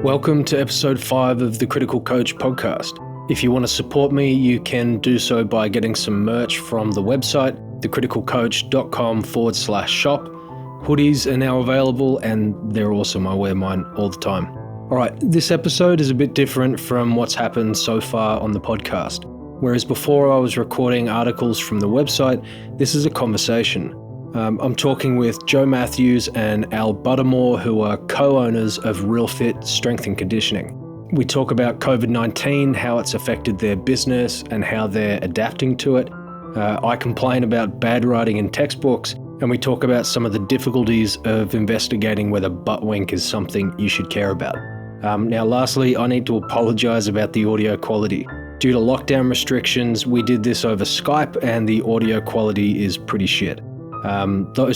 Welcome to Episode 5 of the Critical Coach podcast. If you want to support me, you can do so by getting some merch from the website, thecriticalcoach.com/shop. Hoodies are now available and they're awesome. I wear mine all the time. All right, this episode is a bit different from what's happened so far on the podcast. Whereas before I was recording articles from the website, this is a conversation. I'm talking with Joe Matthews and Al Buttimore, who are co-owners of FITT Strength and Conditioning. We talk about COVID-19, how it's affected their business and how they're adapting to it. I complain about bad writing in textbooks, and we talk about some of the difficulties of investigating whether butt wink is something you should care about. Now, lastly, I need to apologize about the audio quality. Due to lockdown restrictions, we did this over Skype and the audio quality is pretty shit.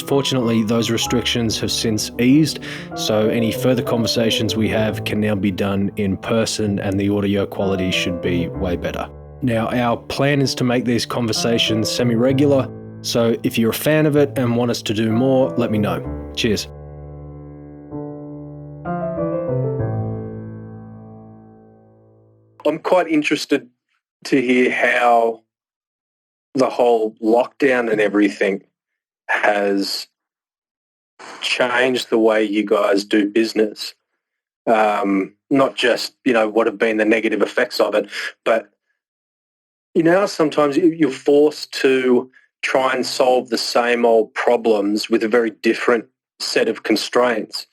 Fortunately, those restrictions have since eased, so any further conversations we have can now be done in person and the audio quality should be way better. Now, our plan is to make these conversations semi-regular, so if you're a fan of it and want us to do more, let me know. Cheers. I'm quite interested to hear how the whole lockdown and everything has changed the way you guys do business. Not just, what have been the negative effects of it, but, sometimes you're forced to try and solve the same old problems with a very different set of constraints.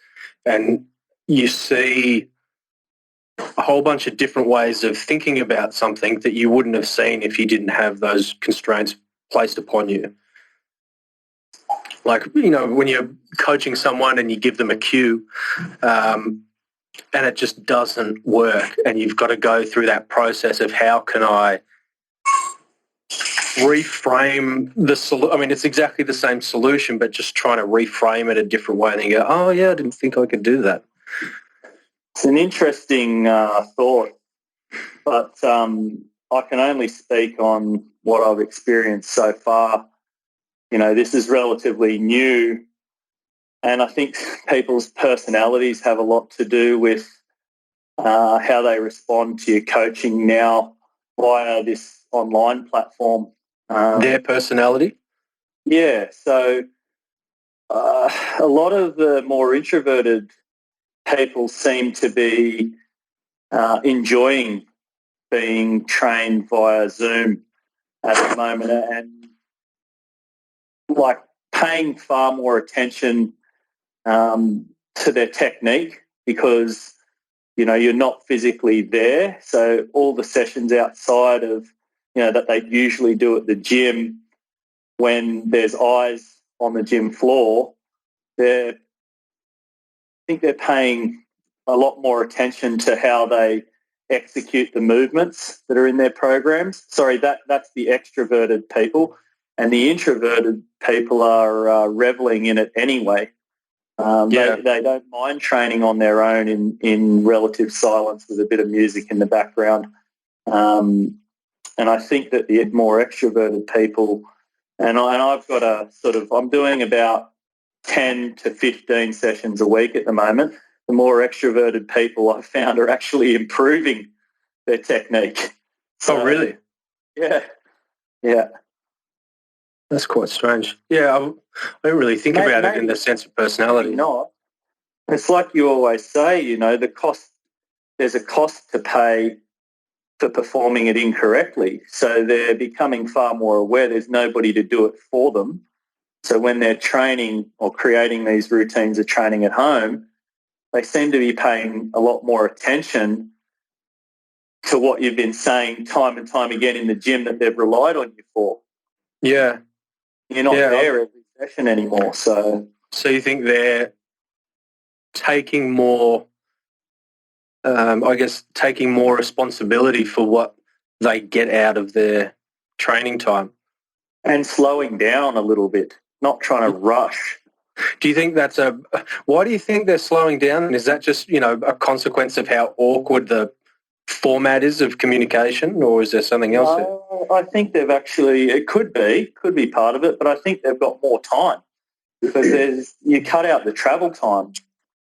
And you see a whole bunch of different ways of thinking about something that you wouldn't have seen if you didn't have those constraints placed upon you. Like, when you're coaching someone and you give them a cue and it just doesn't work and you've got to go through that process of how can I reframe the solution. I mean, it's exactly the same solution, but just trying to reframe it a different way. And you go, oh, yeah, I didn't think I could do that. It's an interesting thought, but I can only speak on what I've experienced so far. This is relatively new, and I think people's personalities have a lot to do with how they respond to your coaching now via this online platform. Their personality? Yeah, so a lot of the more introverted people seem to be enjoying being trained via Zoom at the moment and like paying far more attention to their technique because, you're not physically there. So all the sessions outside of, that they usually do at the gym when there's eyes on the gym floor, I think they're paying a lot more attention to how they execute the movements that are in their programs. Sorry, that's the extroverted people. And the introverted people are reveling in it anyway. They don't mind training on their own in relative silence with a bit of music in the background. And I think that the more extroverted people, and I've got I'm doing about 10 to 15 sessions a week at the moment. The more extroverted people I've found are actually improving their technique. So, oh, really? Yeah. That's quite strange. Yeah, I don't really think about it in the sense of personality. Not. It's like you always say, the cost. There's a cost to pay for performing it incorrectly. So they're becoming far more aware there's nobody to do it for them. So when they're training or creating these routines of training at home, they seem to be paying a lot more attention to what you've been saying time and time again in the gym that they've relied on you for. Yeah. You're not there every session anymore. So you think they're taking more, taking more responsibility for what they get out of their training time? And slowing down a little bit, not trying to rush. Do you think why do you think they're slowing down? And is that just, a consequence of how awkward the format is of communication, or is there something else there? I think they've it could be part of it, but I think they've got more time because you cut out the travel time.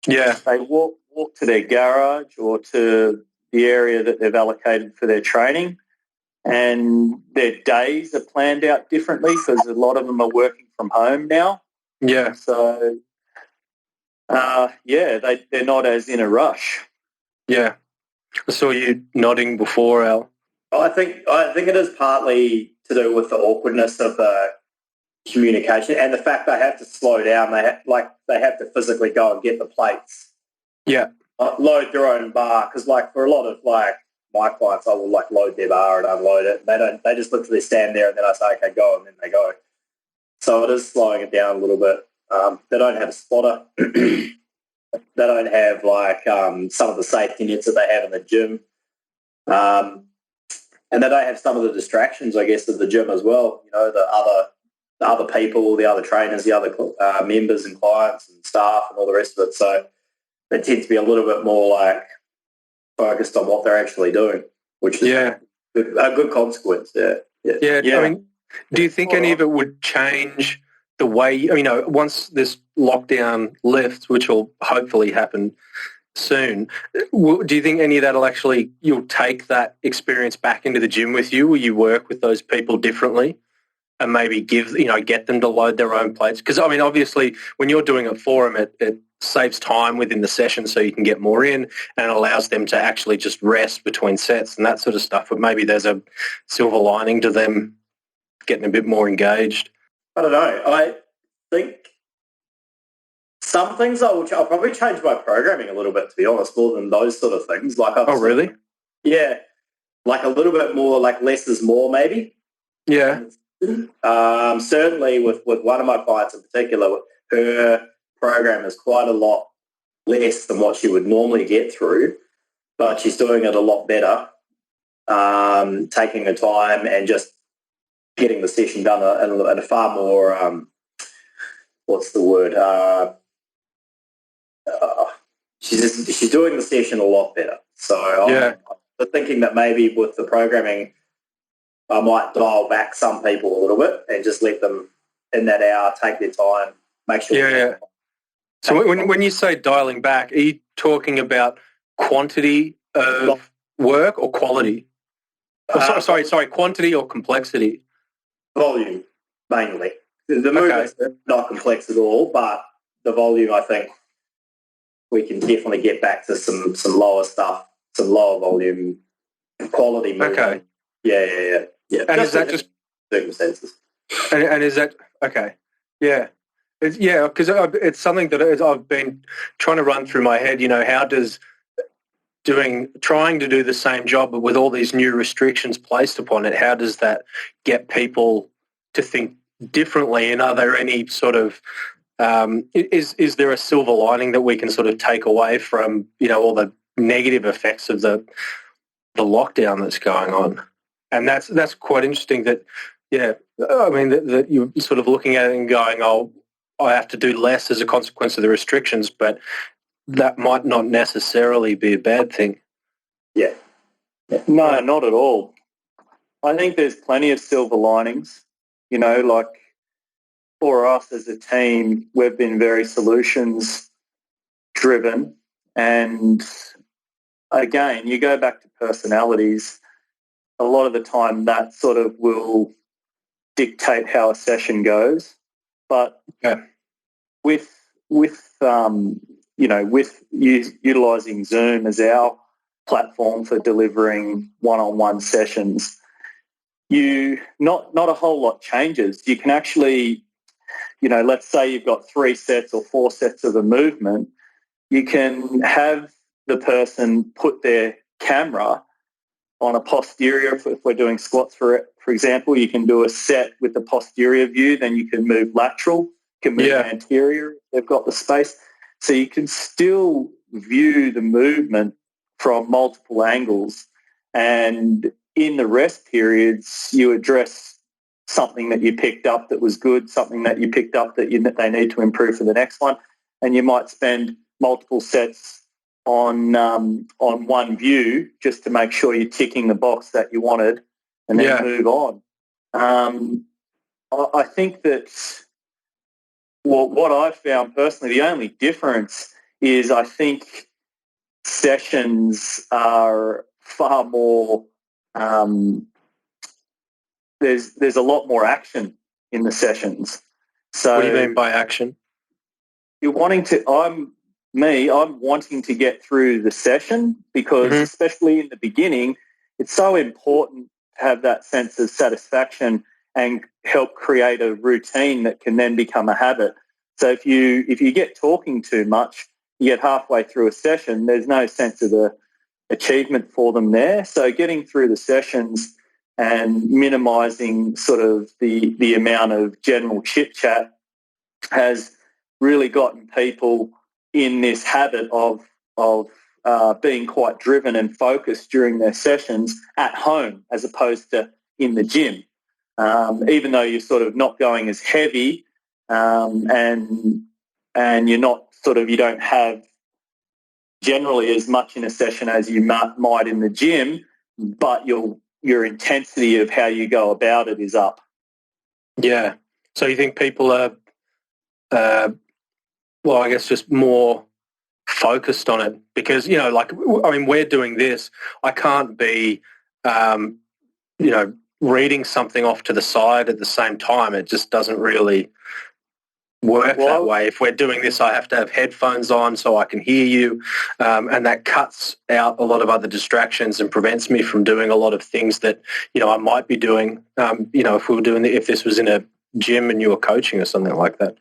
Yeah. They walk to their garage or to the area that they've allocated for their training, and their days are planned out differently because a lot of them are working from home now. Yeah. So, they're not as in a rush. Yeah. I saw you nodding before, Al. I think it is partly to do with the awkwardness of the communication and the fact they have to slow down. They have to physically go and get the plates. Yeah. Load their own bar, because for a lot of my clients, I will load their bar and unload it. They just literally stand there and then I say, okay, go, and then they go. So it is slowing it down a little bit. They don't have a spotter. They don't have some of the safety nets that they have in the gym. And they don't have some of the distractions, I guess, of the gym as well. The other people, the other trainers, the other members and clients and staff and all the rest of it. So they tend to be a little bit more focused on what they're actually doing, which is a good consequence. Yeah. I mean, do you think any of it would change the way, once this lockdown lifts, which will hopefully happen soon, do you think any of that you'll take that experience back into the gym with you? Will you work with those people differently and maybe get them to load their own plates? Because, obviously, when you're doing it for them, it saves time within the session so you can get more in, and allows them to actually just rest between sets and that sort of stuff. But maybe there's a silver lining to them getting a bit more engaged. I don't know. I think some things I'll probably change my programming a little bit, to be honest, more than those sort of things. Oh, really? Yeah. A little bit more, less is more, maybe. Yeah. Certainly with one of my clients in particular, her program is quite a lot less than what she would normally get through, but she's doing it a lot better, taking her time and just getting the session done at a far more, what's the word? She's doing the session a lot better. So I'm thinking that maybe with the programming, I might dial back some people a little bit and just let them in that hour take their time, make sure. Yeah. So when you say dialing back, are you talking about quantity of work or quality? Sorry, quantity or complexity? Volume, mainly. The movement's not complex at all, but the volume, I think we can definitely get back to some lower stuff, some lower volume, quality movement. Okay. Yeah. And is that just circumstances? And is that okay? Yeah. Because it's something that I've been trying to run through my head. How does trying to do the same job but with all these new restrictions placed upon it, how does that get people to think differently? And are there any sort of is there a silver lining that we can sort of take away from all the negative effects of the lockdown that's going on? And that's quite interesting. That that you're sort of looking at it and going, oh, I have to do less as a consequence of the restrictions, but that might not necessarily be a bad thing. Yeah. No, not at all. I think there's plenty of silver linings. For us as a team, we've been very solutions driven. And again, you go back to personalities, a lot of the time that sort of will dictate how a session goes. But with utilizing Zoom as our platform for delivering one-on-one sessions, not a whole lot changes. You can actually, let's say you've got 3 sets or 4 sets of a movement, you can have the person put their camera on a posterior. If we're doing squats, for example, you can do a set with the posterior view, then you can move lateral, you can move anterior if they've got the space. So you can still view the movement from multiple angles, and in the rest periods you address something that you picked up that was good, something that you picked up that they need to improve for the next one, and you might spend multiple sets on one view just to make sure you're ticking the box that you wanted, and then move on. I think that what I've found personally, the only difference is I think sessions are far more. There's a lot more action in the sessions. So What do you mean by action? you're wanting to. I'm wanting to get through the session because, especially in the beginning, it's so important to have that sense of satisfaction and help create a routine that can then become a habit. So if you get talking too much, you get halfway through a session, there's no sense of the achievement for them there. So getting through the sessions and minimizing sort of the amount of general chit chat has really gotten people in this habit of being quite driven and focused during their sessions at home as opposed to in the gym. Even though you're sort of not going as heavy, and you're not you don't have generally as much in a session as you might in the gym, but your intensity of how you go about it is up. Yeah. So you think people are, well, I guess just more focused on it because, we're doing this. I can't be, reading something off to the side at the same time. It just doesn't really work that way. If we're doing this, I have to have headphones on so I can hear you, and that cuts out a lot of other distractions and prevents me from doing a lot of things that I might be doing. If this was in a gym and you were coaching or something like that.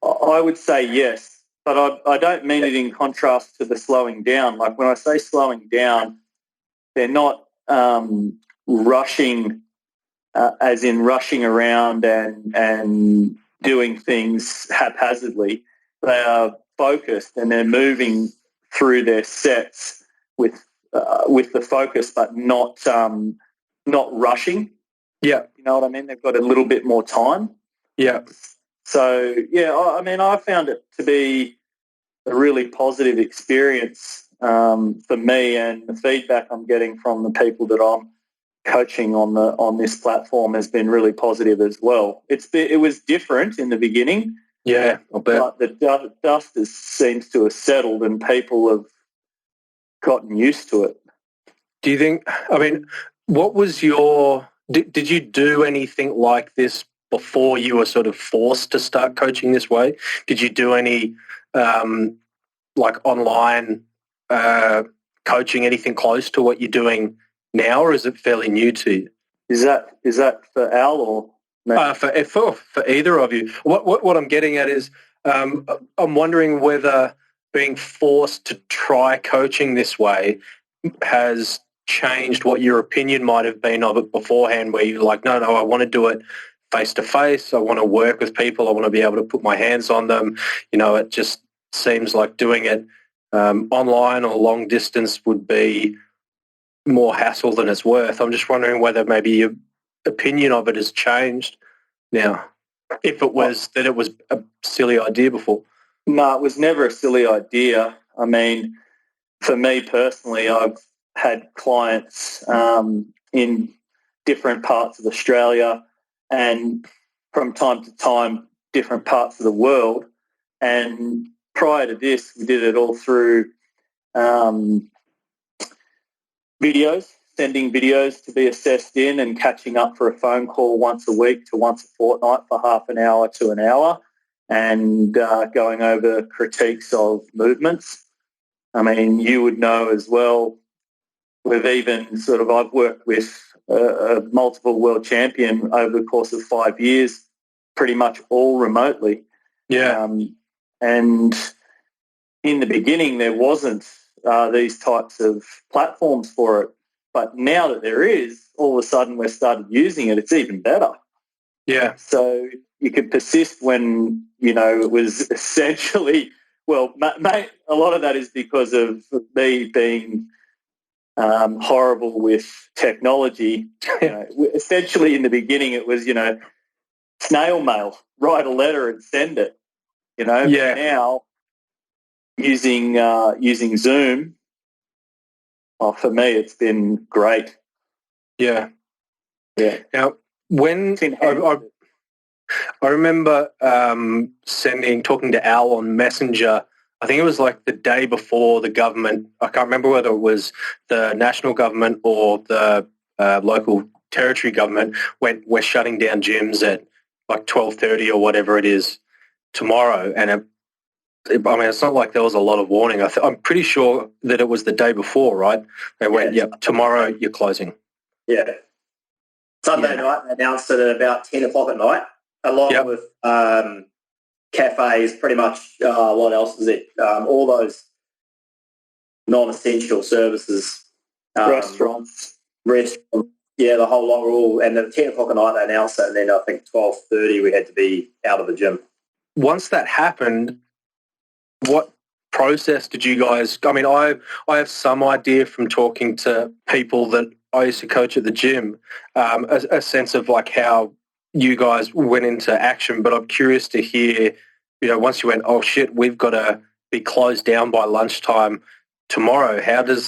I would say yes, but I don't mean it in contrast to the slowing down. Like when I say slowing down, they're not rushing, as in rushing around and doing things haphazardly. They are focused and they're moving through their sets with the focus, but not rushing. Yeah, you know what I mean. They've got a little bit more time. Yeah. So yeah, I found it to be a really positive experience for me, and the feedback I'm getting from the people that I'm coaching on this platform has been really positive as well. It was different in the beginning. Yeah, I'll bet. But the dust seems to have settled and people have gotten used to it. Do you think, what was did you do anything like this before you were sort of forced to start coaching this way? Did you do any online coaching, anything close to what you're doing now, or is it fairly new to you? Is that for Al or me? For either of you? What I'm getting at is I'm wondering whether being forced to try coaching this way has changed what your opinion might have been of it beforehand, where you're like, no, I want to do it face to face. I want to work with people. I want to be able to put my hands on them. It just seems like doing it online or long distance would be more hassle than it's worth. I'm just wondering whether maybe your opinion of it has changed now, if it was that it was a silly idea before. No, it was never a silly idea. I mean, for me personally, I've had clients in different parts of Australia and from time to time different parts of the world. And prior to this, we did it all through videos, sending videos to be assessed in and catching up for a phone call once a week to once a fortnight for half an hour to an hour, and going over critiques of movements. I mean, you would know as well, I've worked with a multiple world champion over the course of 5 years, pretty much all remotely. Yeah. And in the beginning, there wasn't these types of platforms for it. But now that there is, all of a sudden we've started using it. It's even better. Yeah. So you could persist when, it was essentially, well, mate, a lot of that is because of me being horrible with technology. Essentially in the beginning it was, snail mail, write a letter and send it, Yeah. But now using Zoom, for me it's been great. Yeah. Yeah. Now, when I remember talking to Al on Messenger I think it was like the day before the government, I can't remember whether it was the national government or the local territory government went, we're shutting down gyms at like 12:30 or whatever it is tomorrow. And it's not like there was a lot of warning. I'm pretty sure that it was the day before, right? They went, yep, tomorrow you're closing. Yeah. Sunday night, they announced it at about 10 o'clock at night, along with cafes, pretty much, what else is it? All those non-essential services. Restaurants. Yeah, the whole lot were all, and at 10 o'clock at night they announced it, and then I think 12:30 we had to be out of the gym. Once that happened, what process did you guys, I have some idea from talking to people that I used to coach at the gym, a sense of like how you guys went into action, but I'm curious to hear, once you went, oh shit, we've got to be closed down by lunchtime tomorrow. How do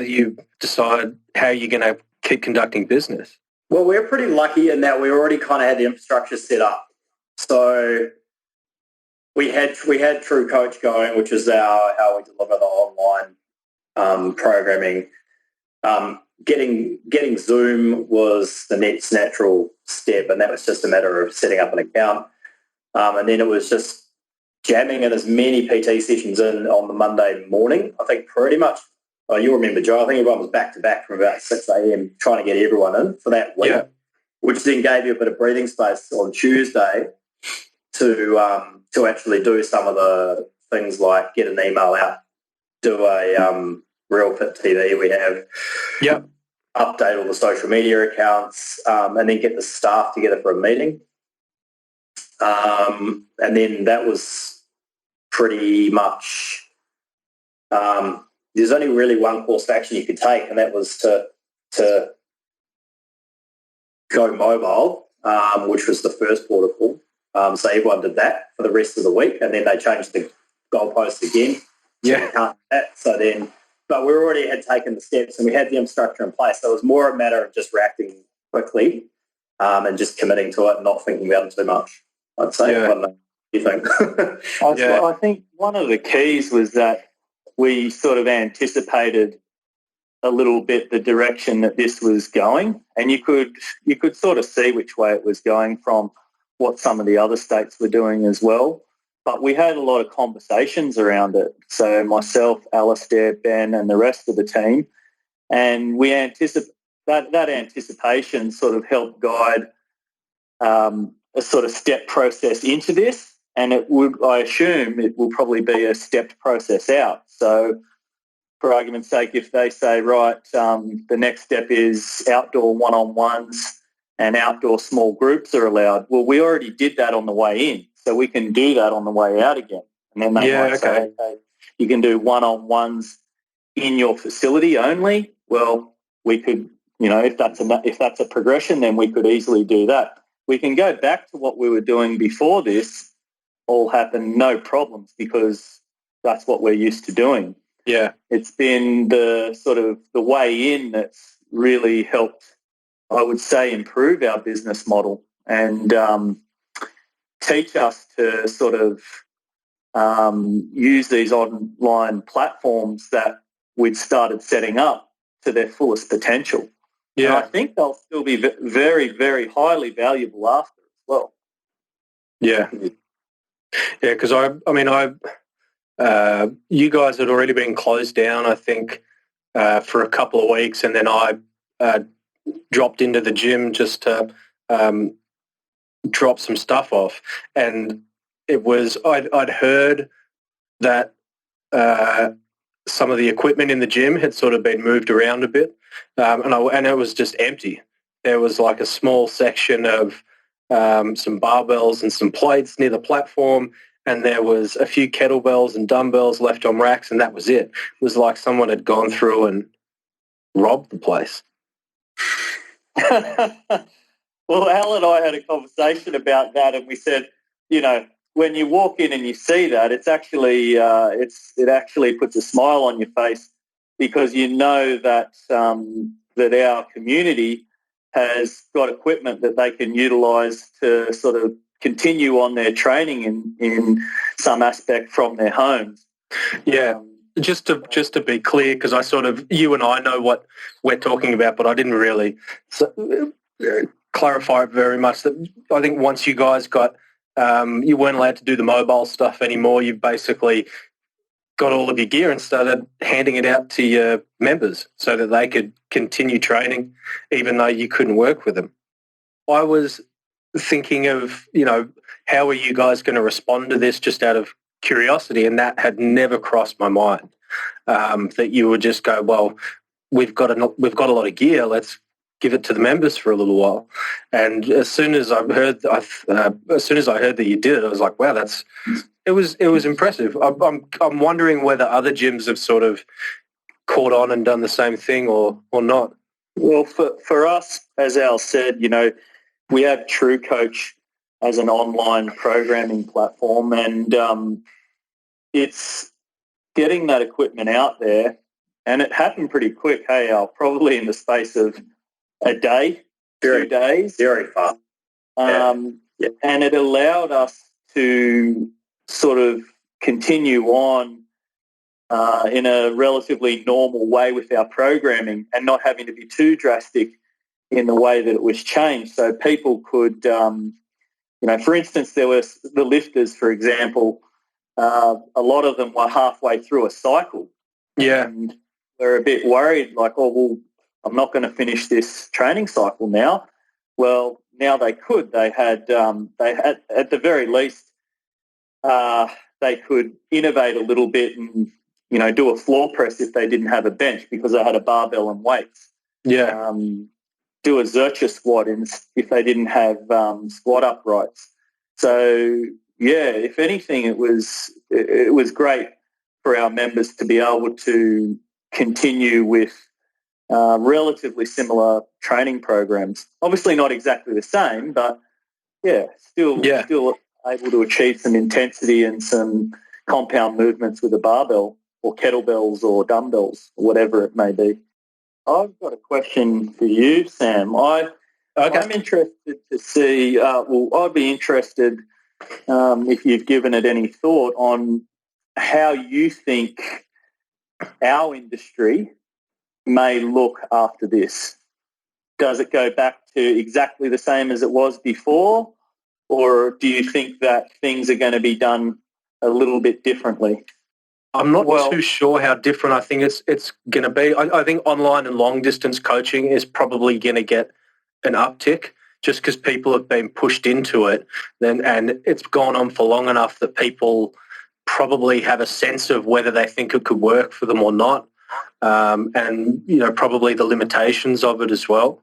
you decide how you're going to keep conducting business? Well, we're pretty lucky in that we already kind of had the infrastructure set up. So we had True Coach going, which is how we deliver the online programming. Getting Zoom was the next natural step, and that was just a matter of setting up an account. And then it was just jamming in as many PT sessions in on the Monday morning. I think pretty much, you'll remember, Joe, I think everyone was back-to-back from about 6 a.m. trying to get everyone in for that week, which then gave you a bit of breathing space on Tuesday to actually do some of the things like get an email out, do a Real FITT TV we have, update all the social media accounts, and then get the staff together for a meeting. And then that was pretty much, there's only really one course of action you could take, and that was to go mobile, which was the first port of call. So everyone did that for the rest of the week, and then they changed the goalposts again. But we already had taken the steps and we had the infrastructure in place. So it was more a matter of just reacting quickly and just committing to it and not thinking about it too much, I'd say. I don't know. What do you think? I think one of the keys was that we sort of anticipated a little bit the direction that this was going, and you could sort of see which way it was going from what some of the other states were doing as well. But we had a lot of conversations around it. So myself, Alistair, Ben, and the rest of the team, and we that anticipation sort of helped guide a sort of step process into this. And I assume it will probably be a stepped process out. So for argument's sake, if they say, right, the next step is outdoor one-on-ones and outdoor small groups are allowed, well, we already did that on the way in. So we can do that on the way out again. And then they might say, okay, you can do one-on-ones in your facility only. Well, we could, if that's a progression, then we could easily do that. We can go back to what we were doing before this all happened, no problems, because that's what we're used to doing. Yeah. It's been the sort of the way in that's really helped, I would say, improve our business model and teach us to sort of use these online platforms that we'd started setting up to their fullest potential. Yeah. And I think they'll still be very, very highly valuable after as well. Yeah. Yeah, because you guys had already been closed down, I think, for a couple of weeks, and then I dropped into the gym just to drop some stuff off. And it was I'd heard that some of the equipment in the gym had sort of been moved around a bit, and it was just empty. There was like a small section of some barbells and some plates near the platform, and there was a few kettlebells and dumbbells left on racks, and that was it. It was like someone had gone through and robbed the place. Well, Al and I had a conversation about that, and we said, when you walk in and you see that, it's actually it actually puts a smile on your face, because you know that that our community has got equipment that they can utilise to sort of continue on their training in some aspect from their homes. Yeah. Just to be clear, because I sort of, you and I know what we're talking about, but I didn't really clarify it very much. That I think once you guys got, you weren't allowed to do the mobile stuff anymore. You basically got all of your gear and started handing it out to your members so that they could continue training, even though you couldn't work with them. I was thinking of, how are you guys going to respond to this, just out of curiosity, and that had never crossed my mind, that you would just go, well, we've got a lot of gear, let's give it to the members for a little while. And as soon as I heard that you did it, I was like, wow, it was impressive. I'm wondering whether other gyms have sort of caught on and done the same thing or not. Well, for us, as Al said, we have True Coach as an online programming platform, and it's getting that equipment out there, and it happened pretty quick. Hey, Al, probably in the space of a day, 2 days. Very fast. And it allowed us to sort of continue on in a relatively normal way with our programming and not having to be too drastic in the way that it was changed. So people could, for instance, there was the lifters, for example, a lot of them were halfway through a cycle. Yeah. And they're a bit worried, like, oh, well, I'm not going to finish this training cycle now. Well, now they could. They had at the very least, they could innovate a little bit and, do a floor press if they didn't have a bench because they had a barbell and weights. Yeah. Do a Zercher squat if they didn't have squat uprights. So, yeah, if anything, it was great for our members to be able to continue with relatively similar training programs. Obviously not exactly the same, but, still able to achieve some intensity and some compound movements with a barbell or kettlebells or dumbbells, or whatever it may be. I've got a question for you, Sam. I'm interested to see, I'd be interested if you've given it any thought on how you think our industry may look after this. Does it go back to exactly the same as it was before, or do you think that things are going to be done a little bit differently? I'm not too sure how different I think it's going to be. I think online and long-distance coaching is probably going to get an uptick just because people have been pushed into it, and it's gone on for long enough that people probably have a sense of whether they think it could work for them or not, and probably the limitations of it as well.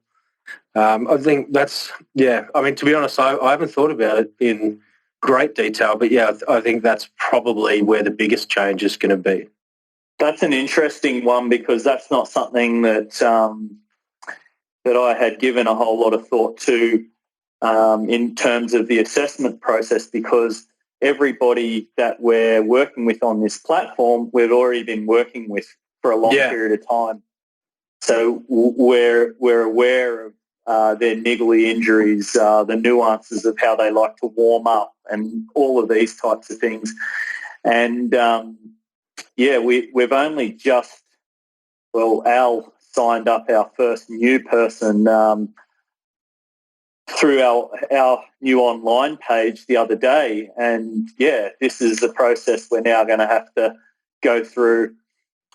I think that's, I mean, to be honest, I haven't thought about it in great detail, but I think that's probably where the biggest change is going to be. That's an interesting one because that's not something that that I had given a whole lot of thought to in terms of the assessment process, because everybody that we're working with on this platform, we've already been working with for a long period of time. So we're aware of their niggly injuries, the nuances of how they like to warm up and all of these types of things. And, we've only just, Al signed up our first new person through our new online page the other day. And, this is the process we're now going to have to go through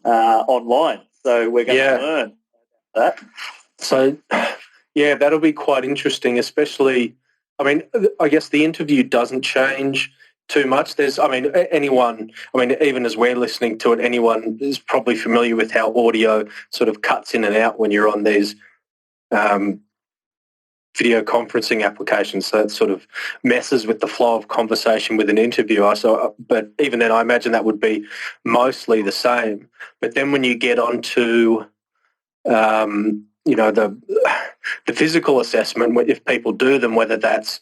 online. So we're going to learn that. So, that'll be quite interesting, especially, I mean, I guess the interview doesn't change too much. Even as we're listening to it, anyone is probably familiar with how audio sort of cuts in and out when you're on these video conferencing applications. So it sort of messes with the flow of conversation with an interviewer. But even then, I imagine that would be mostly the same. But then when you get onto the physical assessment, if people do them, whether that's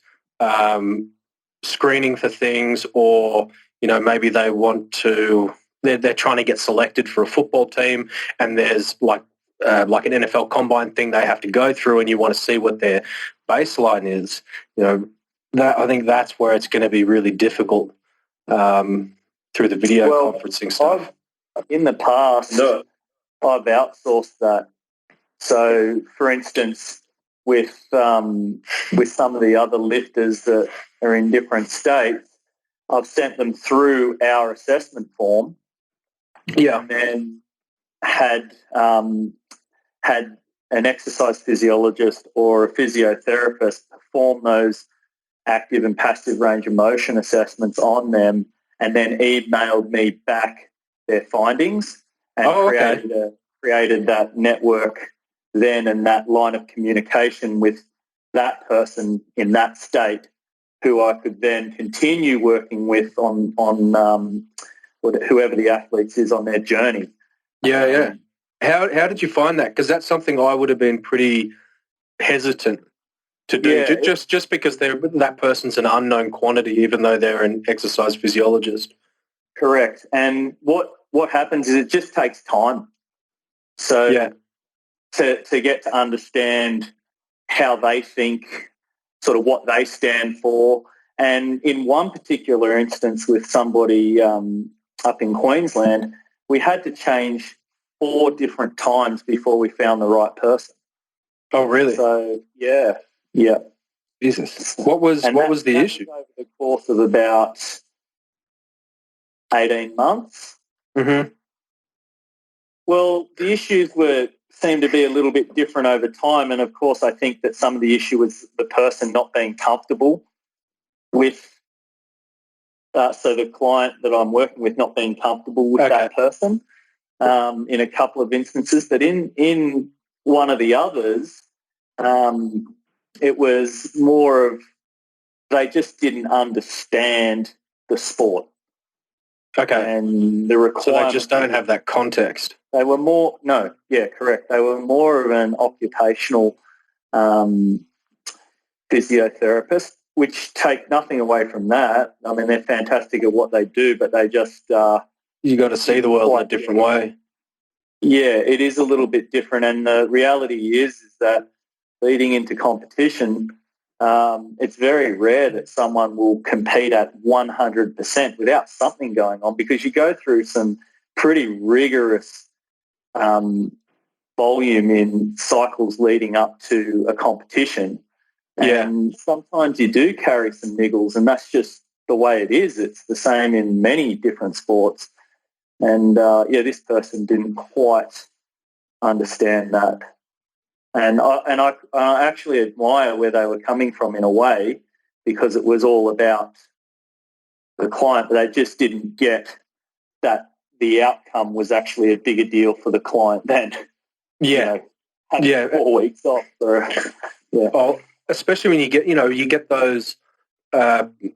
screening for things or, maybe they want to, they're trying to get selected for a football team and there's like an NFL combine thing they have to go through and you want to see what their baseline is, I think that's where it's going to be really difficult. through the video conferencing stuff? In the past, No. I've outsourced that. So, for instance, with some of the other lifters that are in different states, I've sent them through our assessment form. Yeah. And then had an exercise physiologist or a physiotherapist perform those active and passive range of motion assessments on them, and then emailed me back their findings and created that network then and that line of communication with that person in that state, who I could then continue working with on whoever the athletes is on their journey. Yeah. How did you find that? Because that's something I would have been pretty hesitant to do, just because that person's an unknown quantity, even though they're an exercise physiologist. Correct. And what happens is it just takes time. So to get to understand how they think, sort of what they stand for. And in one particular instance with somebody up in Queensland, we had to change 4 different times before we found the right person. Oh, really? So, yeah. Jesus. What was the issue? Over the course of about 18 months. Mm-hmm. Well, the issues seemed to be a little bit different over time. And, of course, I think that some of the issue was the person not being comfortable with, so the client that I'm working with not being comfortable with that person in a couple of instances. But in one of the others, it was more of they just didn't understand the sport. Okay. And the requirements. So they just don't have that context. They were more, correct. They were more of an occupational physiotherapist, which take nothing away from that. I mean, they're fantastic at what they do, but they just... you got to see the world in a different way. Yeah, it is a little bit different. And the reality is that leading into competition, it's very rare that someone will compete at 100% without something going on, because you go through some pretty rigorous volume in cycles leading up to a competition. And sometimes you do carry some niggles, and that's just the way it is. It's the same in many different sports. And, this person didn't quite understand that. And I actually admire where they were coming from in a way, because it was all about the client, but they just didn't get that the outcome was actually a bigger deal for the client than having 4 weeks off. Well, especially when you get those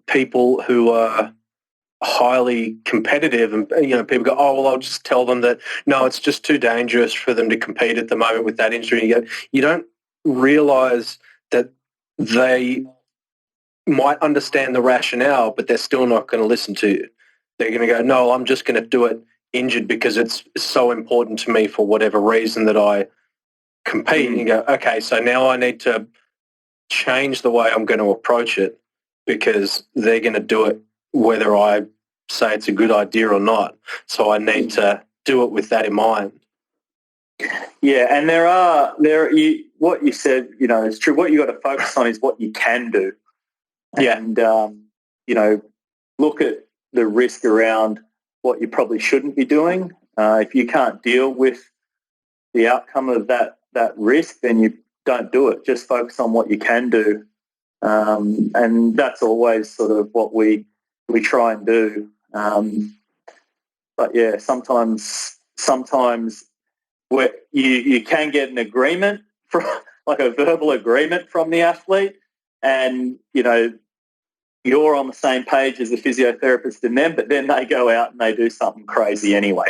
people who are highly competitive, and people go, oh, well, I'll just tell them that no, it's just too dangerous for them to compete at the moment with that injury. You don't realize that they might understand the rationale, but they're still not going to listen to you. They're going to go, no, I'm just going to do it injured because it's so important to me for whatever reason that I compete. And you go, okay, so now I need to change the way I'm going to approach it, because they're going to do it whether I say it's a good idea or not. So I need to do it with that in mind. Yeah, and what you said, it's true. What you got to focus on is what you can do. And, look at the risk around what you probably shouldn't be doing. If you can't deal with the outcome of that risk, then you don't do it. Just focus on what you can do. And that's always sort of what we try and do. But yeah, sometimes where you can get an agreement from, like a verbal agreement from the athlete, and you're on the same page as the physiotherapist and them, but then they go out and they do something crazy anyway.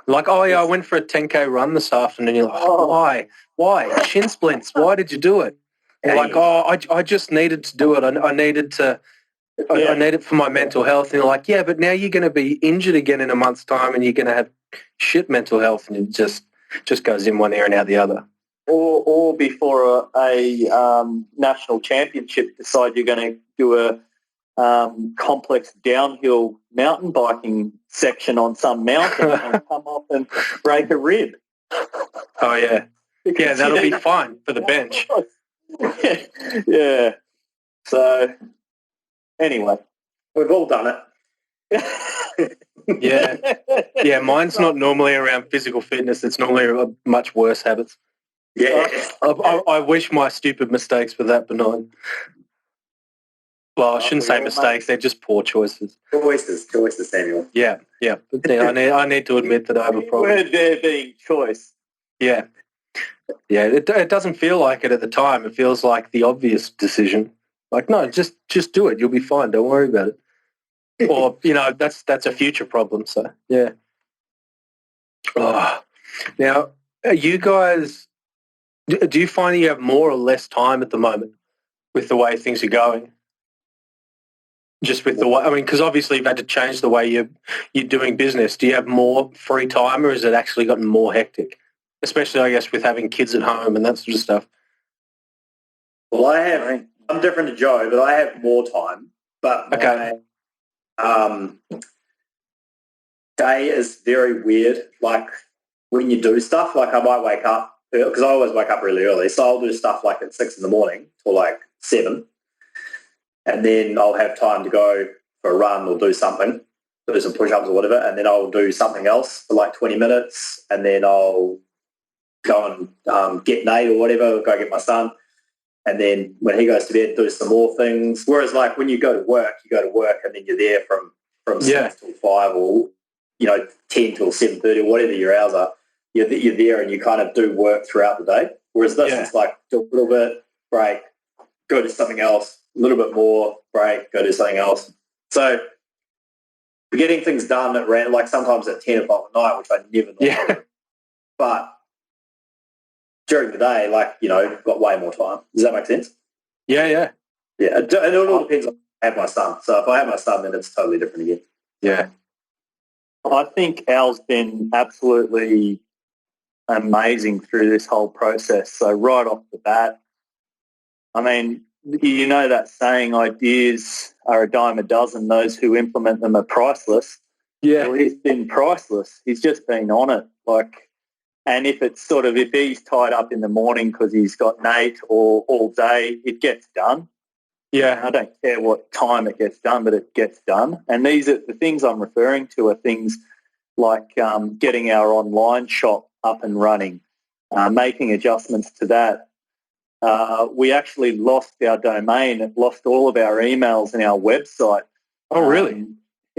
Like, I went for a 10K run this afternoon. You're like, why? Shin splints. Why did you do it? You're like, I just needed to do it. I needed to. I need it for my mental health. And you're like, yeah, but now you're going to be injured again in a month's time, and you're going to have shit mental health, and it just goes in one ear and out the other. Or before a national championship, decide you're going to do complex downhill mountain biking section on some mountain and come off and break a rib. Oh, yeah. Yeah, that'll be fine for the bench. Yeah. So, anyway. We've all done it. Yeah, mine's not normally around physical fitness. It's normally much worse habits. Yeah. I wish my stupid mistakes were that benign. Well, I shouldn't say mistakes. They're just poor choices. Choices, Samuel. Yeah. I need to admit that I have a problem. Word there being choice. Yeah. It doesn't feel like it at the time. It feels like the obvious decision. Like, no, just do it. You'll be fine. Don't worry about it. Or, that's a future problem. So, yeah. Oh. Now, are you guys, do you find you have more or less time at the moment with the way things are going? Just with the way, because obviously you've had to change the way you're doing business. Do you have more free time, or has it actually gotten more hectic? Especially, I guess, with having kids at home and that sort of stuff. Well, I'm different to Joe, but I have more time. But my day is very weird. Like when you do stuff, like I might wake up, because I always wake up really early. So I'll do stuff like at 6 a.m. or like 7. And then I'll have time to go for a run or do something, do some push-ups or whatever, and then I'll do something else for like 20 minutes, and then I'll go and get Nate or whatever, go get my son, and then when he goes to bed, do some more things. Whereas like when you go to work and then you're there from 6 till 5 or 10 till 7:30 or whatever your hours are. You're there and you kind of do work throughout the day. Whereas this is like do a little bit, break, go do something else, a little bit more, break, go do something else. So getting things done at random, like sometimes at 10 o'clock at night, which I never do. But during the day, got way more time. Does that make sense? Yeah. Yeah, and it all depends on if I have my son. So if I have my son, then it's totally different again. Yeah. I think Al's been absolutely amazing through this whole process. So right off the bat, I mean, you know that saying, ideas are a dime a dozen, those who implement them are priceless. Yeah. Well, he's been priceless. He's just been on it. And if he's tied up in the morning because he's got Nate or all day, it gets done. Yeah. I don't care what time it gets done, but it gets done. And these are the things I'm referring to are things like getting our online shop up and running, making adjustments to that. We actually lost our domain, lost all of our emails and our website. Oh, really?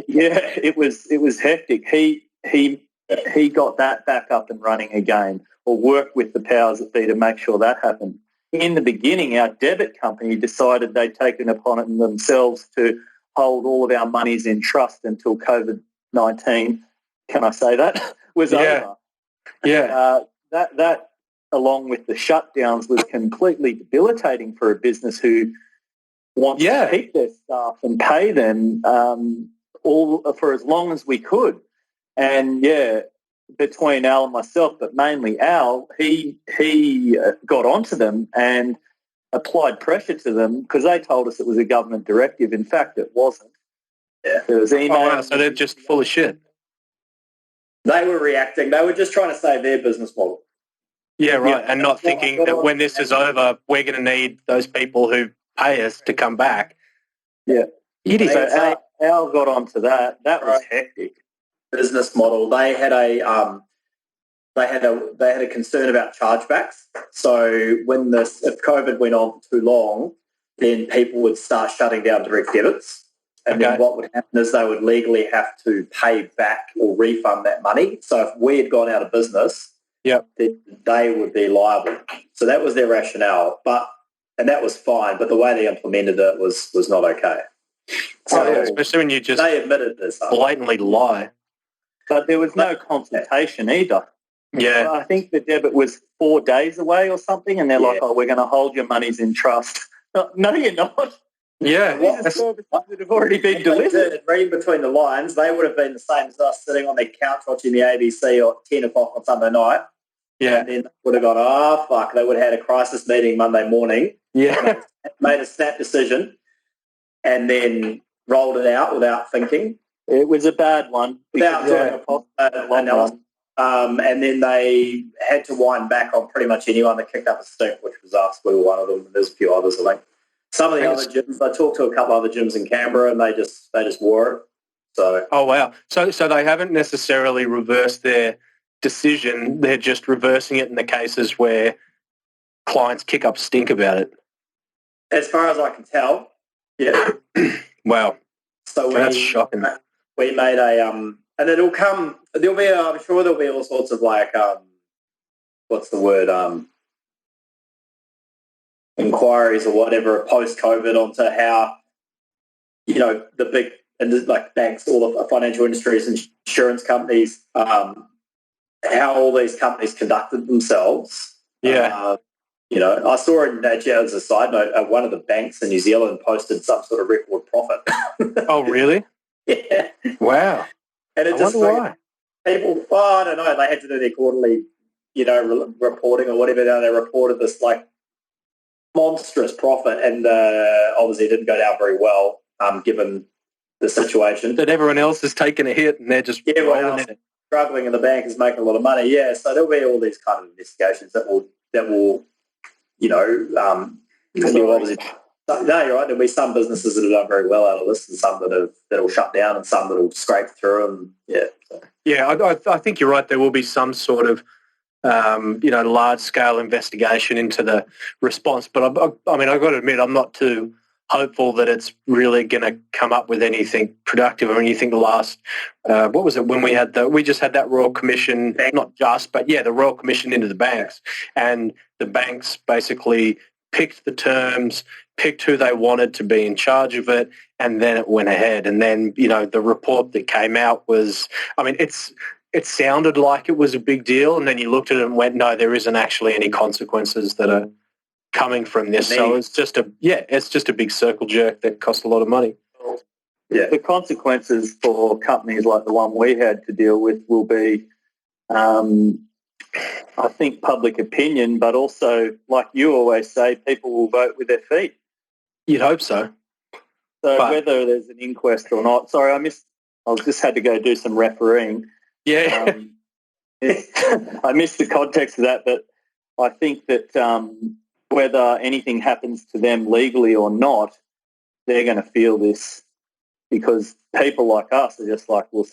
Yeah, it was hectic. He got that back up and running again, or worked with the powers that be to make sure that happened. In the beginning, our debit company decided they'd taken upon it themselves to hold all of our monies in trust until COVID-19, can I say that, was over. Yeah. That, along with the shutdowns, was completely debilitating for a business who wants to keep their staff and pay them all for as long as we could. And, between Al and myself, but mainly Al, he got onto them and applied pressure to them because they told us it was a government directive. In fact, it wasn't. Yeah. There was email. Oh, wow, so they're just full of shit. They were reacting. They were just trying to save their business model. Yeah, right, and not thinking that when this is over, we're going to need those people who pay us to come back. Yeah. Idiots. So Al got onto that. That was hectic. Business model. They had a concern about chargebacks. So if COVID went on for too long, then people would start shutting down direct debits. And then what would happen is they would legally have to pay back or refund that money. So if we had gone out of business, then they would be liable. So that was their rationale. And that was fine, but the way they implemented it was not okay. So especially when you just they admitted this blatantly lie. But there was no consultation either. Yeah. I think the debit was 4 days away or something, and they're like, we're going to hold your monies in trust. No, you're not. Yeah. These are services that have already been delivered. Reading between the lines, they would have been the same as us sitting on their couch watching the ABC at 10 o'clock on Sunday night. Yeah. And then they would have gone, fuck. They would have had a crisis meeting Monday morning. Yeah. Made a snap decision. And then rolled it out without thinking. It was a bad one. Without doing a proper analysis. And then they had to wind back on pretty much anyone that kicked up a stink, which was us. We were one of them. There's a few others, I think. Some of the other gyms, I talked to a couple other gyms in Canberra, and they just wore it. So. Oh, wow. So they haven't necessarily reversed their decision. They're just reversing it in the cases where clients kick up stink about it. As far as I can tell, yeah. Wow. So that's shocking. We made a and it'll come. There'll be I'm sure there'll be all sorts of like what's the word inquiries or whatever post-COVID onto how the big and like banks, all the financial industries, and insurance companies, how all these companies conducted themselves. Yeah. I saw it actually as a side note. One of the banks in New Zealand posted some sort of record profit. Oh, really? Yeah. Wow. And it just why. People, I don't know, they had to do their quarterly, reporting or whatever. They reported this like monstrous profit, and obviously it didn't go down very well, given the situation. That everyone else has taken a hit, and they're just rolling in it. Struggling, and the bank is making a lot of money. Yeah, so there'll be all these kind of investigations that will obviously. No, you're right. There'll be some businesses that have done very well out of this, and some that'll shut down, and some that'll scrape through. And I think you're right. There will be some sort of large scale investigation into the response. But I mean, I've got to admit, I'm not too hopeful that it's really going to come up with anything productive or anything. The last, what was it when we just had that Royal Commission, not just, but the Royal Commission into the banks, and the banks basically picked the terms, picked who they wanted to be in charge of it, and then it went ahead. And then, the report that came out was, I mean, it sounded like it was a big deal, and then you looked at it and went, no, there isn't actually any consequences that are coming from this. So it's just a big circle jerk that cost a lot of money. Yeah. The consequences for companies like the one we had to deal with will be, I think, public opinion, but also, like you always say, people will vote with their feet. You'd hope so. So whether there's an inquest or not, sorry, I just had to go do some refereeing. Yeah. I missed the context of that, but I think that whether anything happens to them legally or not, they're going to feel this, because people like us are just like, well,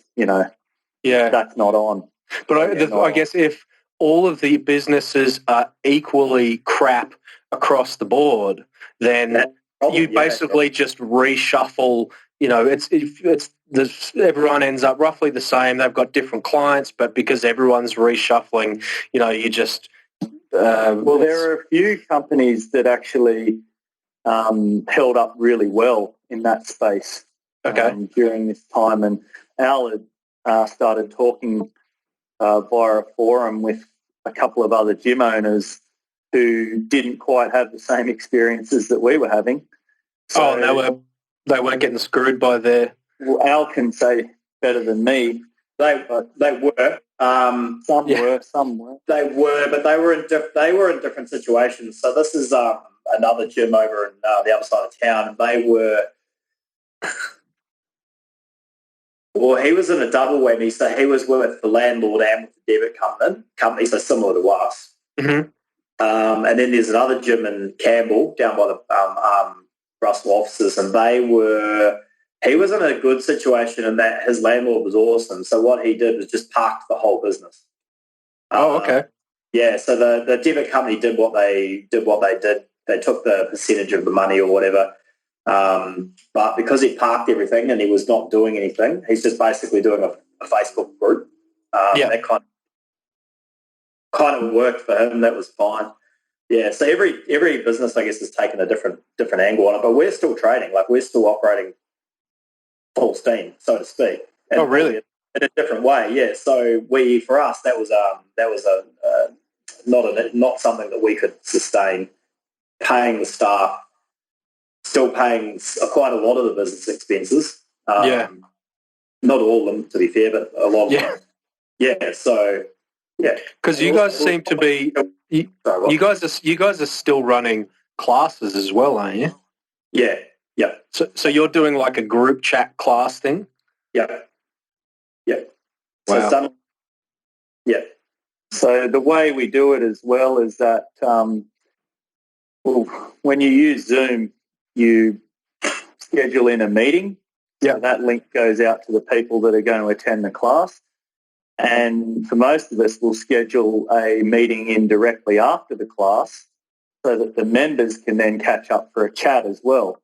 that's not on. But I guess if all of the businesses are equally crap across the board, then you basically just reshuffle. Everyone ends up roughly the same. They've got different clients, but because everyone's reshuffling, you just. Well, there are a few companies that actually held up really well in that space during this time, and Al had started talking via a forum with a couple of other gym owners who didn't quite have the same experiences that we were having. So, they weren't getting screwed by their. Well, Al can say better than me. They were. Some were, some weren't. They were, but they were in different situations. So this is another gym over in the other side of town, and they were. Well, he was in a double whammy, so he was with the landlord and with the debit company, so similar to us. Mm-hmm. And then there's another gym in Campbell down by the Russell offices, and he was in a good situation in that his landlord was awesome. So what he did was just parked the whole business. Oh, okay. Yeah, so the debit company did what they did. They took the percentage of the money or whatever. But because he parked everything and he was not doing anything, he's just basically doing a Facebook group. That kind of worked for him. That was fine. Yeah, so every business, I guess, has taken a different angle on it, but we're still trading. Like, we're still operating full steam, so to speak. And oh, really? In a different way, yeah. So for us, that was not something that we could sustain. Paying the staff, still paying quite a lot of the business expenses. Not all of them, to be fair, but a lot of them. Yeah. So yeah, because you guys seem to be you guys are still running classes as well, aren't you? Yeah. Yeah. So you're doing like a group chat class thing? Yeah. Yeah. So Wow. it's done. Yeah. So the way we do it as well is that, when you use Zoom, you schedule in a meeting. Yeah. So that link goes out to the people that are going to attend the class. And for most of us, we'll schedule a meeting in directly after the class so that the members can then catch up for a chat as well.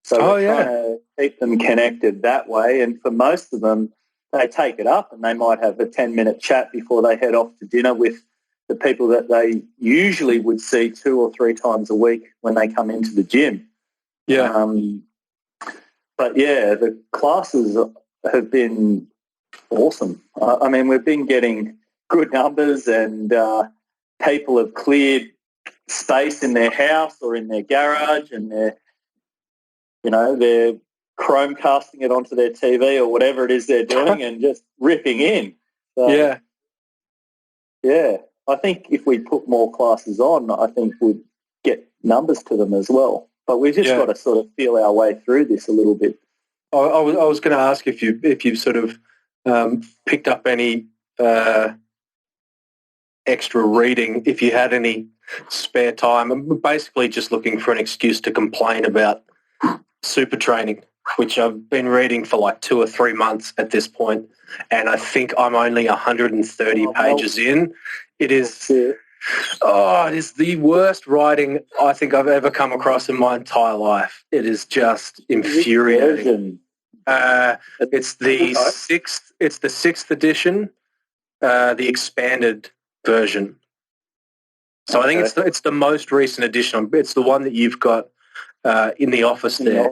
So we're trying to keep them connected that way. And for most of them, they take it up and they might have a 10-minute chat before they head off to dinner with the people that they usually would see 2 or 3 times a week when they come into the gym. Yeah. But yeah, the classes have been awesome. I mean, we've been getting good numbers, and people have cleared space in their house or in their garage, and they're Chromecasting it onto their TV or whatever it is they're doing and just ripping in. So, yeah. I think if we put more classes on, I think we'd get numbers to them as well. But we've just got to sort of feel our way through this a little bit. I was going to ask if you sort of picked up any extra reading, if you had any spare time. I'm basically just looking for an excuse to complain about super training, which I've been reading for like 2 or 3 months at this point, and I think I'm only 130 pages in. It is it is the worst writing I think I've ever come across in my entire life. It is just infuriating. It's the sixth edition, the expanded version. So I think it's the most recent edition. It's the one that you've got in the office there.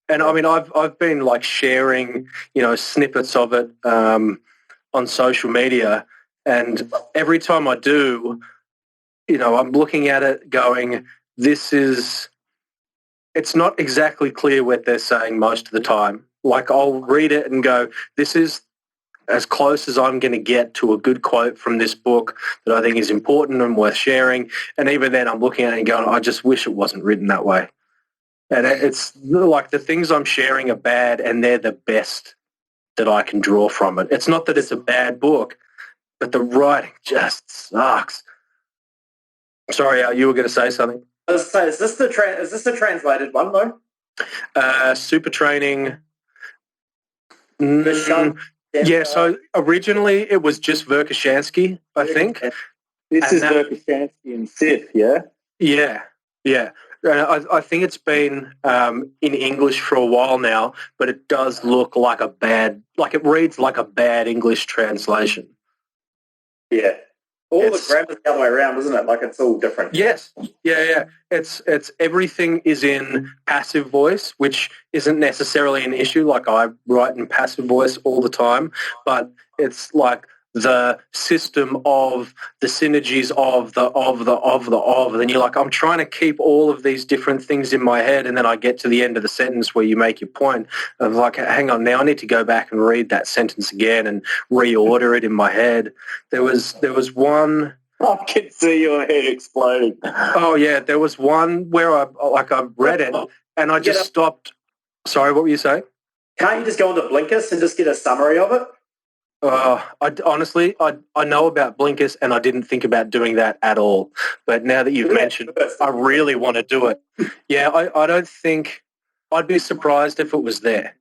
And I mean, I've been like sharing, snippets of it on social media, and every time I do, I'm looking at it going, it's not exactly clear what they're saying most of the time. Like I'll read it and go, this is as close as I'm going to get to a good quote from this book that I think is important and worth sharing. And even then I'm looking at it and going, I just wish it wasn't written that way. And it's like the things I'm sharing are bad and they're the best that I can draw from it. It's not that it's a bad book, but the writing just sucks. Sorry, you were going to say something. I was saying, is this the translated one though? Super training. Yeah, so originally it was just Verkhoshansky, I think. This is Verkhoshansky and FITT, yeah? Yeah. I think it's been in English for a while now, but it does look like it reads like a bad English translation. Yeah. The grammar's the other way around, isn't it? Like it's all different. Yes. Yeah. It's everything is in passive voice, which isn't necessarily an issue. Like I write in passive voice all the time, but it's like the system of the synergies of the, then you're like, I'm trying to keep all of these different things in my head, and then I get to the end of the sentence where you make your point of like, hang on, now I need to go back and read that sentence again and reorder it in my head. There was one. I can see your head exploding. Oh yeah, there was one where I read it and I just stopped. Sorry, what were you saying? Can't you just go into Blinkist and just get a summary of it? Honestly, I know about Blinkist and I didn't think about doing that at all. But now that you've mentioned, I really want to do it. Yeah, I don't think I'd be surprised if it was there.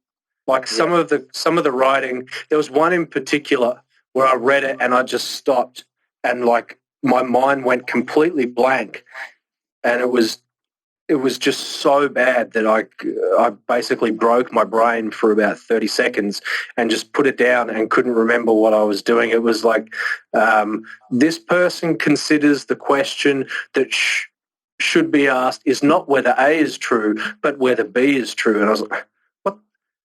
Like some of the writing, there was one in particular where I read it and I just stopped and like my mind went completely blank, and it was just so bad that I basically broke my brain for about 30 seconds and just put it down and couldn't remember what I was doing. It was like, this person considers the question that should be asked is not whether A is true, but whether B is true. And I was like,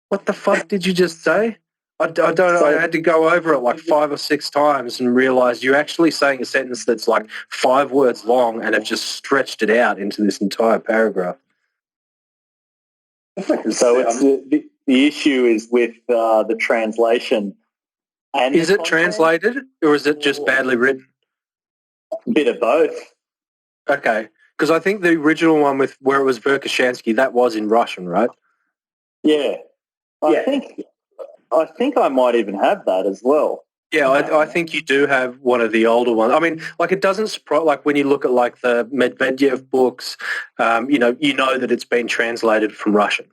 what the fuck did you just say? I don't know. I had to go over it like 5 or 6 times and realize you're actually saying a sentence that's like 5 words long and have just stretched it out into this entire paragraph. So it's the issue is with the translation. And is it translated or is it just badly written? A bit of both. Okay. Because I think the original one with where it was Verkhoshansky, that was in Russian, right? Yeah. I think I might even have that as well. Yeah, I think you do have one of the older ones. I mean, like it doesn't surprise. Like when you look at like the Medvedev books, you know that it's been translated from Russian,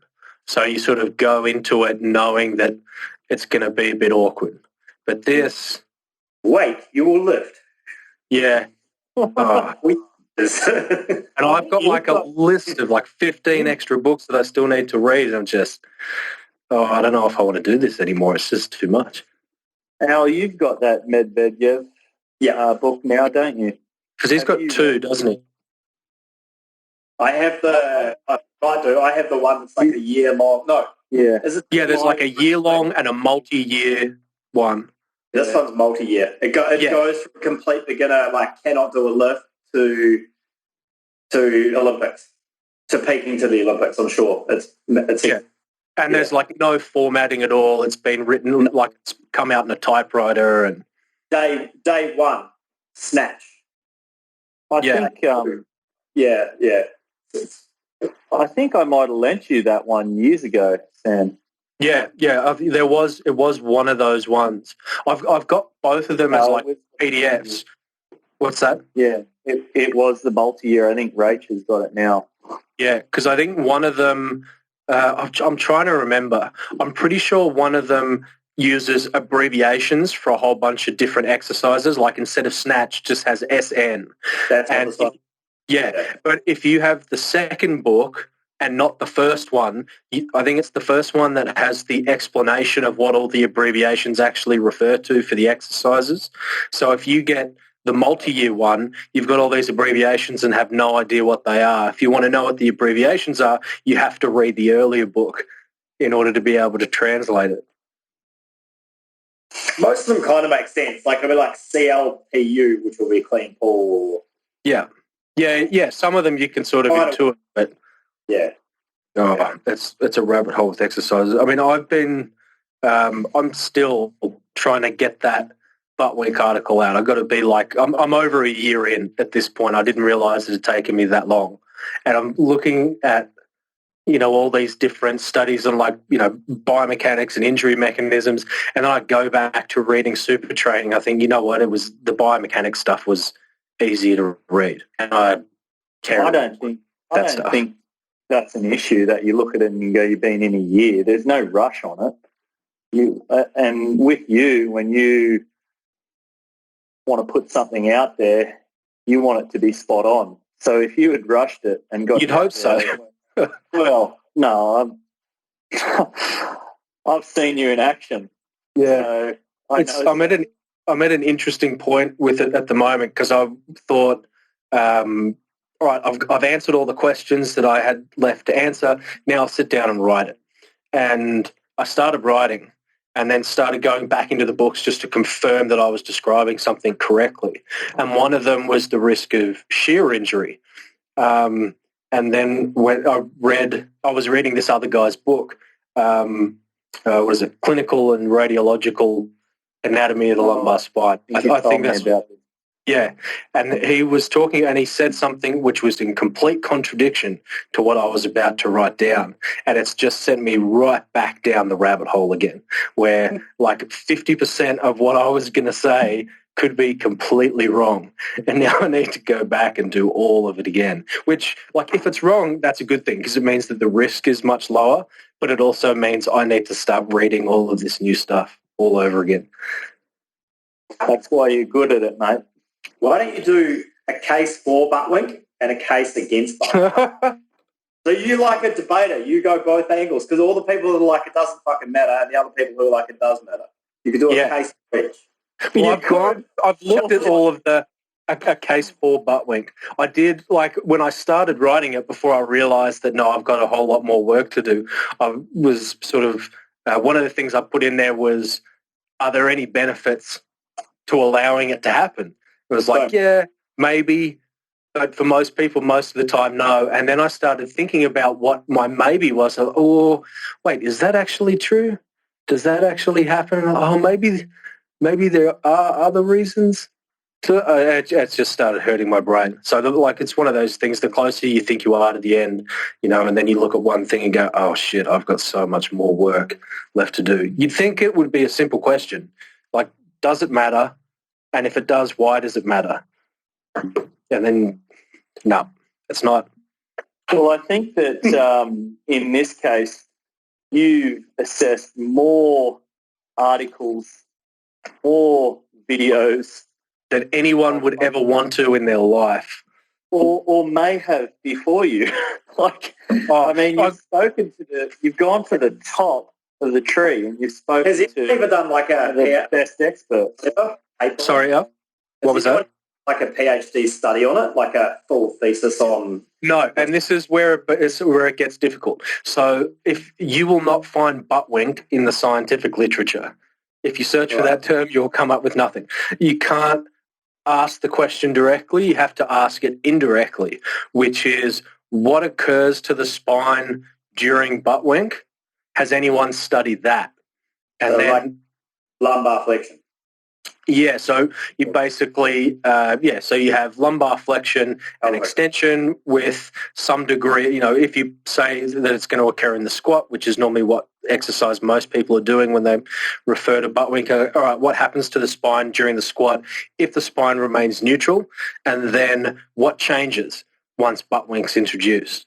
so you sort of go into it knowing that it's going to be a bit awkward. But this, wait, you will lift. yeah, oh. And I've got like a list of like 15 extra books that I still need to read, and I'm just, I don't know if I want to do this anymore. It's just too much. Al, you've got that Medvedev book now, don't you? Because he's got two, doesn't he? I have the one that's like a year long. No. Yeah. There's like a year long and a multi-year one. This one's multi-year. It goes from complete beginner, like cannot do a lift, to Olympics, to peaking to the Olympics, I'm sure. And there's like no formatting at all. It's been written like it's come out in a typewriter. And day one, snatch. I think I might have lent you that one years ago, Sam. Yeah. It was one of those ones. I've got both of them as like PDFs. What's that? Yeah, it was the multi-year. I think Rach has got it now. Yeah, because I think one of them, I'm trying to remember. I'm pretty sure one of them uses abbreviations for a whole bunch of different exercises. Like instead of snatch, just has SN. That's but if you have the second book and not the first one, I think it's the first one that has the explanation of what all the abbreviations actually refer to for the exercises. So if you get the multi-year one, you've got all these abbreviations and have no idea what they are. If you want to know what the abbreviations are, you have to read the earlier book in order to be able to translate it. Most of them kind of make sense. Like, it'll be like CLPU, which will be clean pull. Yeah. Some of them you can sort of intuit, but it's a rabbit hole with exercises. I mean, I'm still trying to get that butt week article out. I've got to be like, I'm over a year in at this point. I didn't realize it had taken me that long. And I'm looking at, all these different studies on like, biomechanics and injury mechanisms. And then I go back to reading super training. I think, it was the biomechanics stuff was easier to read. And I don't think that's an issue that you look at it and you go, you've been in a year. There's no rush on it. And with you, when you want to put something out there, you want it to be spot on. So if you had rushed it and got, you'd hope so. Well, no, I've seen you in action. Yeah, so I'm at an interesting point with it at the moment because I thought, all right, I've answered all the questions that I had left to answer. Now I'll sit down and write it, and I started writing. And then started going back into the books just to confirm that I was describing something correctly. And one of them was the risk of shear injury. And then when I was reading this other guy's book, what is it, Clinical and Radiological Anatomy of the Lumbar Spine. I think that's about it. Yeah, and he was talking and he said something which was in complete contradiction to what I was about to write down. And it's just sent me right back down the rabbit hole again, where like 50% of what I was going to say could be completely wrong. And now I need to go back and do all of it again, which like if it's wrong, that's a good thing because it means that the risk is much lower, but it also means I need to start reading all of this new stuff all over again. That's why you're good at it, mate. Why don't you do a case for Buttwink and a case against Buttwink? So you like a debater. You go both angles because all the people who are like it doesn't fucking matter and the other people who are like it does matter. You can do a case for each. Well, I've looked at all of a case for Buttwink. I did, like, when I started writing it before I realised that, no, I've got a whole lot more work to do. I was sort of, one of the things I put in there was, are there any benefits to allowing it to happen? It was like, yeah, maybe, but for most people, most of the time, no. And then I started thinking about what my maybe was. Oh, wait, is that actually true? Does that actually happen? Oh, maybe there are other reasons. So it's just started hurting my brain. So like it's one of those things, the closer you think you are to the end, and then you look at one thing and go, oh shit, I've got so much more work left to do. You'd think it would be a simple question. Like, does it matter? And if it does, why does it matter? And then, no, it's not. Well, I think that in this case, you've assessed more articles, more videos that anyone would ever want to in their life. Or may have before you. You've gone to the top of the tree and you've spoken Has he ever done like the best experts. Sorry, what was that? Like a PhD study on it, like a full thesis on... No, and this is where it gets difficult. So if you will not find butt wink in the scientific literature, if you search for that term, you'll come up with nothing. You can't ask the question directly, you have to ask it indirectly, which is what occurs to the spine during butt wink? Has anyone studied that? And so then like lumbar flexion. Yeah, so you basically, so you have lumbar flexion and extension with some degree, if you say that it's going to occur in the squat, which is normally what exercise most people are doing when they refer to butt wink. All right, what happens to the spine during the squat if the spine remains neutral? And then what changes once butt wink's introduced?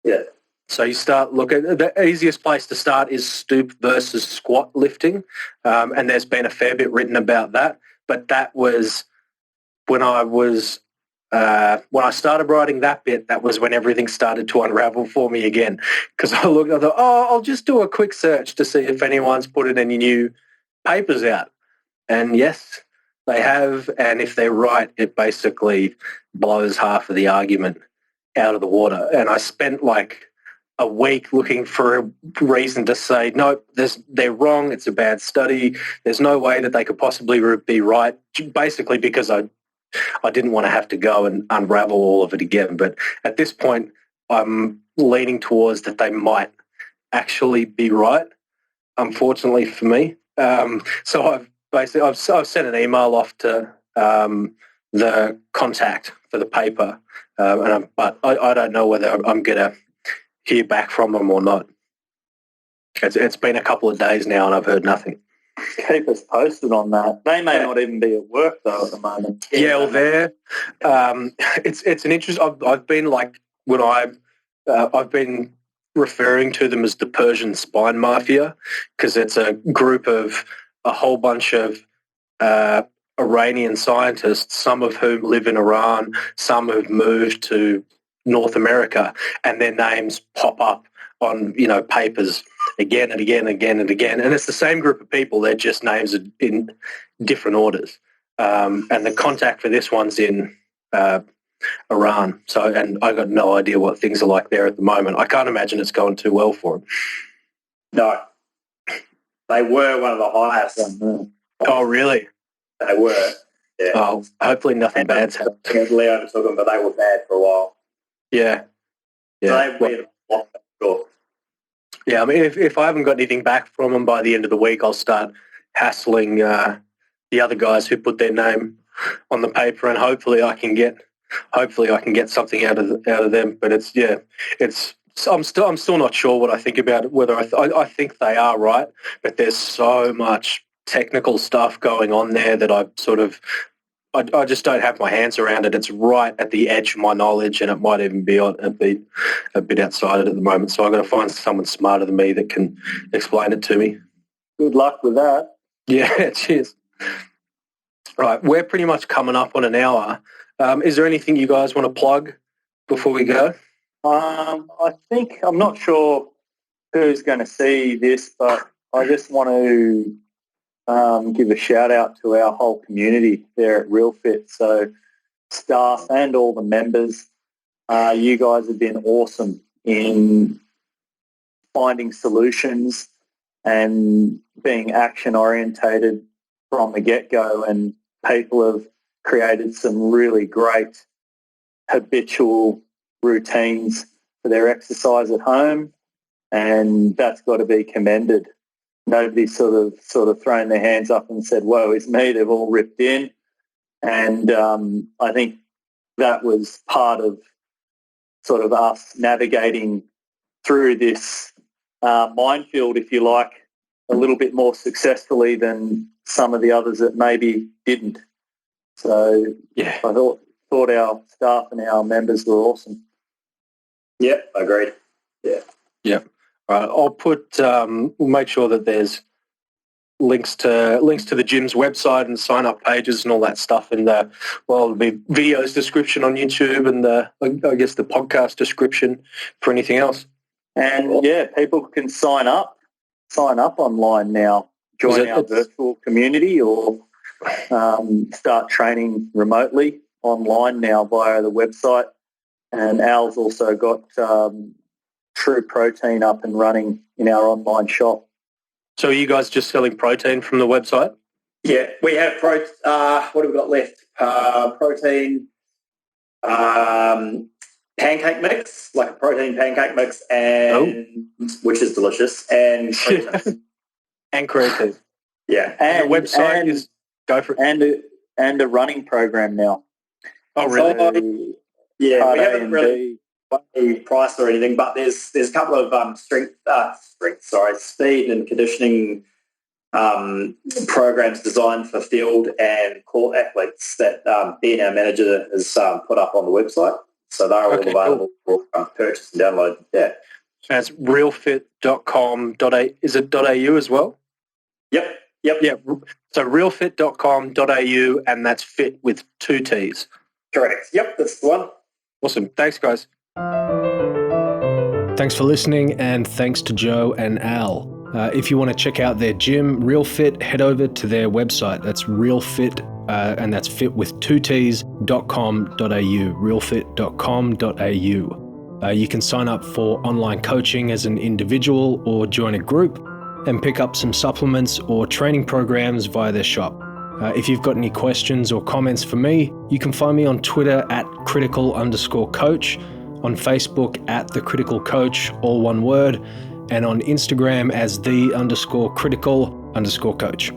Yeah. So you start looking, the easiest place to start is stoop versus squat lifting. And there's been a fair bit written about that. But that was when I started writing that bit, that was when everything started to unravel for me again. Because I thought, I'll just do a quick search to see if anyone's put any new papers out. And yes, they have. And if they're right, it basically blows half of the argument out of the water. And I spent like a week looking for a reason to say, no, they're wrong, it's a bad study, there's no way that they could possibly be right, basically because I didn't want to have to go and unravel all of it again. But at this point, I'm leaning towards that they might actually be right, unfortunately for me. So I've sent an email off to the contact for the paper, but I don't know whether I'm going to hear back from them or not. It's been a couple of days now and I've heard nothing. Keep us posted on that. They may not even be at work though at the moment. Yeah, well, it's an interest. I've been like when I've been referring to them as the Persian spine mafia because it's a group of a whole bunch of Iranian scientists, some of whom live in Iran, some have moved to North America, and their names pop up on papers again and again and again and again, and it's the same group of people. They're just names in different orders, and the contact for this one's in Iran. So, and I got no idea what things are like there at the moment. I can't imagine it's going too well for them. No, they were one of the highest. Oh, really? They were. Yeah. Oh, hopefully nothing bad's happened. Leo took them, but they were bad for a while. Yeah. So they were sure. Yeah, I mean, if I haven't got anything back from them by the end of the week, I'll start hassling the other guys who put their name on the paper, and hopefully I can get something out of them. But I'm still not sure what I think about it. Whether I think they are right, but there's so much technical stuff going on there that I just don't have my hands around it. It's right at the edge of my knowledge, and it might even be a bit outside it at the moment. So I've got to find someone smarter than me that can explain it to me. Good luck with that. Yeah, cheers. Right, we're pretty much coming up on an hour. Is there anything you guys want to plug before we go? I think, I'm not sure who's going to see this, but I just want to give a shout out to our whole community there at FITT. So staff and all the members, you guys have been awesome in finding solutions and being action orientated from the get-go, and people have created some really great habitual routines for their exercise at home, and that's got to be commended. Nobody's sort of thrown their hands up and said, "Whoa, it's me." They've all ripped in, And I think that was part of sort of us navigating through this minefield, if you like, a little bit more successfully than some of the others that maybe didn't. So Yeah. I thought our staff and our members were awesome. Yep, agreed. Yeah. Yep. All right, I'll put. We'll make sure that there's links to the gym's website and sign up pages and all that stuff in the there'll be videos description on YouTube and I guess the podcast description for anything else. And yeah, people can sign up online now, join our virtual community, or start training remotely online now via the website. And Al's also got True Protein up and running in our online shop. So are you guys just selling protein from the website? Yeah, we have what have we got left? Protein pancake mix, like a protein pancake mix, and which is delicious, and creatine. And creatine. Yeah, and the website is go for it. And a running program now. Oh, really? So, yeah, we haven't really priced or anything, but there's a couple of speed and conditioning programs designed for field and court athletes that Ben, our manager, has put up on the website. So they're all available for purchase and download. Yeah. That's realfit.com.au. Is it .au as well? Yep. Yeah. So realfit.com.au, and that's fit with 2 T's. Correct. Yep, that's the one. Awesome. Thanks, guys. Thanks for listening, and thanks to Joe and Al. If you want to check out their gym, RealFit, head over to their website. That's RealFit, and that's fit with 2 T's.com.au, realfit.com.au. You can sign up for online coaching as an individual or join a group and pick up some supplements or training programs via their shop. If you've got any questions or comments for me, you can find me on Twitter at critical_coach, on Facebook at The Critical Coach, all one word, and on Instagram as the_critical_coach.